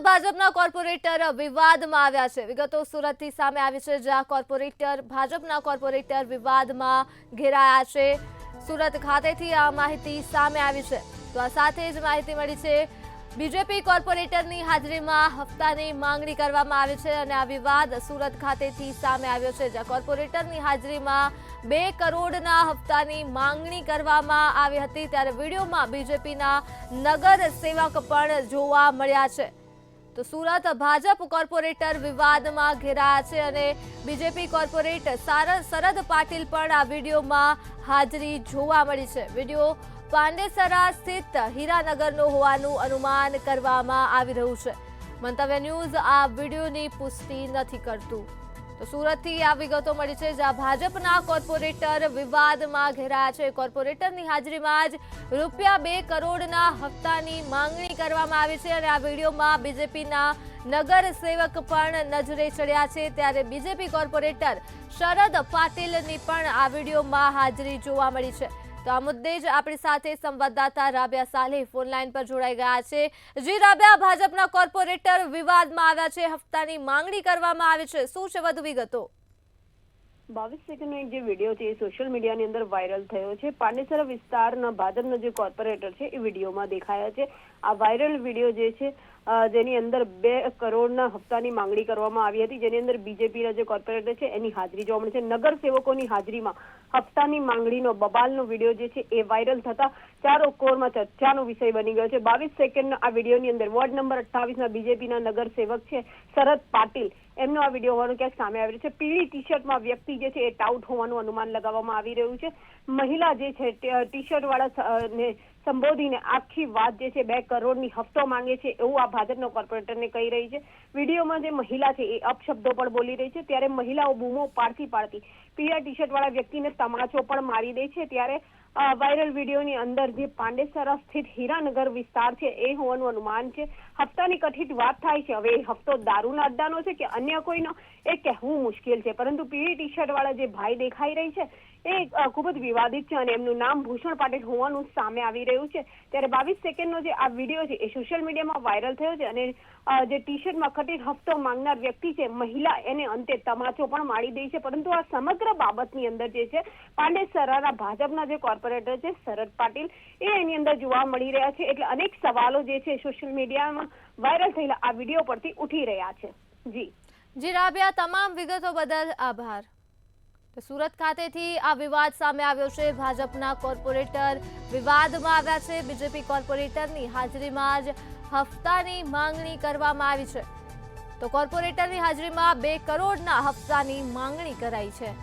ભાજપના કોર્પોરેટર વિવાદમાં આવ્યા છે। વિગતો સુરતથી સામે આવી છે, જ્યાં ભાજપના કોર્પોરેટર વિવાદમાં ઘેરાયા છે। સુરત ખાતેથી આ માહિતી સામે આવી છે। તો આ સાથે જ માહિતી મળી છે બીજેપી કોર્પોરેટરની હાજરીમાં હપ્તાની માંગણી કરવામાં આવી છે અને આ વિવાદ સુરત ખાતેથી સામે આવ્યો છે, જ્યાં કોર્પોરેટરની હાજરીમાં 2 કરોડના હપ્તાની માંગણી કરવામાં આવી હતી। ત્યારે વિડીયોમાં બીજેપીના નગર સેવક પણ જોવા મળ્યા છે। તો સુરત ભાજપ કોર્પોરેટર વિવાદમાં ઘેરાયા છે અને બીજેપી કોર્પોરેટર શરદ પાટીલ પણ આ વિડીયોમાં હાજરી જોવા મળી છે। વિડીયો પાંડેસરા સ્થિત હીરાનગરનો હોવાનું અનુમાન કરવામાં આવી રહ્યું છે। મંતવ્ય ન્યૂઝ આ વિડીયોની પુષ્ટિ નથી કરતું। તો સુરતથી આ વિગતો મળી છે, જ્યાં ભાજપના કોર્પોરેટર વિવાદમાં ઘેરાયા છે। કોર્પોરેટરની હાજરીમાં જ ₹2 કરોડના હપ્તાની માંગણી કરવામાં આવી છે અને આ વિડીયોમાં બીજેપીના નગર સેવક પણ નજરે ચડ્યા છે। ત્યારે બીજેપી કોર્પોરેટર શરદ પાટીલની પણ આ વિડીયોમાં હાજરી જોવા મળી છે। તો આ મુદ્દે જ આપણી સાથે સંવાદદાતા રાબિયા સાલેહ ફોનલાઈન પર જોડાઈ ગયા છે। જી રાબિયા, ભાજપના કોર્પોરેટર વિવાદમાં આવ્યા છે, હપ્તાની માંગણી કરવામાં આવી છે, શું છે વધુ વિગતો? 22 સેકન્ડનો એક જે વિડીયો છે એ સોશિયલ મીડિયાની અંદર વાયરલ થયો છે। પાંડેસરા વિસ્તારના ભાજપના જે કોર્પોરેટર છે એ વિડીયોમાં દેખાયા છે। આ વાયરલ વિડીયો જે છે જેની અંદર 2 કરોડના હપ્તાની માંગણી કરવામાં આવી હતી, જેની અંદર બીજેપીના જે કોર્પોરેટર છે એની હાજરી જોવા મળી છે। નગર સેવકોની હાજરીમાં હપ્તાની માંગણીનો બબાલનો વિડીયો જે છે એ વાયરલ થતા ચારો કોરમાં ચર્ચાનો વિષય બની ગયો છે। 22 સેકન્ડના આ વિડીયોની અંદર વોર્ડ નંબર 28ના બીજેપીના નગર સેવક છે શરદ પાટીલ, એમનો આ વિડીયો હોવાનું ક્યાંક સામે આવી રહ્યું છે। પીળી ટી શર્ટમાં વ્યક્તિ જે છે એ ટાઉટ હોવાનું અનુમાન લગાવવામાં આવી રહ્યું છે। મહિલા જે છે ટી શર્ટ વાળા ને સંબોધીને આખી વાત જે છે 2 કરોડની હપ્તો માંગે છે એવું આ ભાજપના કોર્પોરેટરને કહી રહી છે। વિડીયોમાં જે મહિલા છે એ અપશબ્દો પણ બોલી રહી છે, ત્યારે મહિલાઓ બૂમો પાડતી પીળા ટી શર્ટ વાળા વ્યક્તિને તમાચો પણ મારી દે છે। ત્યારે વાયરલ વિડીયોની અંદર જે પાંડેસરા સ્થિત હીરાનગર વિસ્તાર છે એ હોવાનું અનુમાન છે। હપ્તાની કથિત વાત થાય છે, હવે એ હપ્તો દારૂના અડ્ડાનો છે કે અન્ય કોઈનો એ કહેવું મુશ્કેલ છે, પરંતુ પીળી ટી શર્ટ વાળા જે ભાઈ દેખાઈ રહી છે એ ખૂબ જ વિવાદિત છે અને એમનું નામ ભૂષણ પાટીલ હોવાનું સામે આવી રહ્યું છે। ત્યારે 22 સેકન્ડનો જે આ વિડીયો છે એ સોશિયલ મીડિયામાં વાયરલ થયો છે અને જે ટી શર્ટમાં કથિત હપ્તો માંગનાર વ્યક્તિ છે મહિલા, એને અંતે તમાચો પણ મારી દે છે। પરંતુ આ સમગ્ર બાબતની અંદર જે છે પાંડેસરાના ભાજપના જે કોર્પોરેટર છે શરદ પાટીલ એની અંદર જોવા મળી રહ્યા છે, એટલે અનેક સવાલો જે છે સોશિયલ મીડિયામાં વાયરલ થયેલા આ વિડીયો પરથી ઉઠી રહ્યા છે। જી રાબિયા, તમામ વિગતો બદલ આભાર। તો સુરત ખાતેથી આ વિવાદ સામે આવ્યો છે, ભાજપના કોર્પોરેટર વિવાદમાં આવ્યા છે, બીજેપી કોર્પોરેટરની હાજરીમાં જ હપ્તાની માંગણી કરવામાં આવી છે। તો કોર્પોરેટરની હાજરીમાં 2 કરોડના હપ્તાની માંગણી કરાઈ છે।